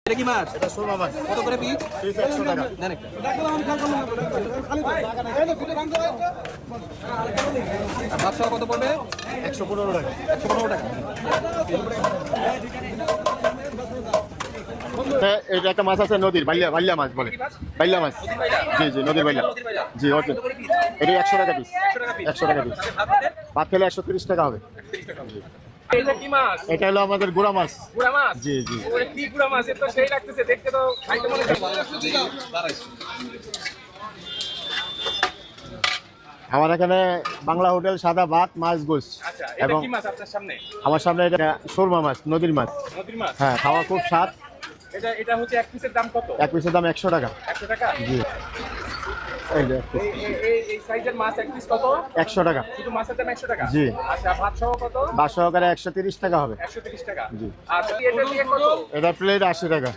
এটা কি মাছ? এটা সুরমা মাছ। কত করে পিস? পিস 100 টাকা। দেন একটা। আর ভাত সহ কত পড়বে? 115 টাকা। 115 টাকা। এটা একটা মাছ আছে নদীর, বাইলা মাছ বলে। বাইলা মাছ। জি জি, নদীর বাইলা। জি, ওকে। এটা 100 টাকা পিস। 100 টাকা পিস। ভাত খেলে 130 টাকা হবে। এটা কি মাছ? এটা হলো আমাদের গুড়া মাছ। গুড়া মাছ? জি জি। ওরে কি গুড়া মাছ? এটা তো সেই লাগতেছে, দেখতে তো খাইতে মনে হচ্ছে। আমার এখানে বাংলা হোটেল, সাদা ভাত, মাছ, গোস। আচ্ছা, এটা এবং কি মাছ আপনার সামনে? আমার সামনে এটা সুরমা মাছ, নদীর মাছ। নদীর মাছ? হ্যাঁ, খাওয়া খুব স্বাদ। এটা হচ্ছে এক পিসের দাম কত? এক পিসের দাম 100 টাকা। 100 টাকা? জি। এই যে এই সাইজের মাছ এক পিস কত? 100 টাকা। শুধু মাছের দাম 100 টাকা? জি। আচ্ছা, ভাত সহ কত? ভাত সহকারে 130 টাকা হবে। 130 টাকা। জি। আচ্ছা, এটা দিয়ে কত? এটা প্লেট 80 টাকা।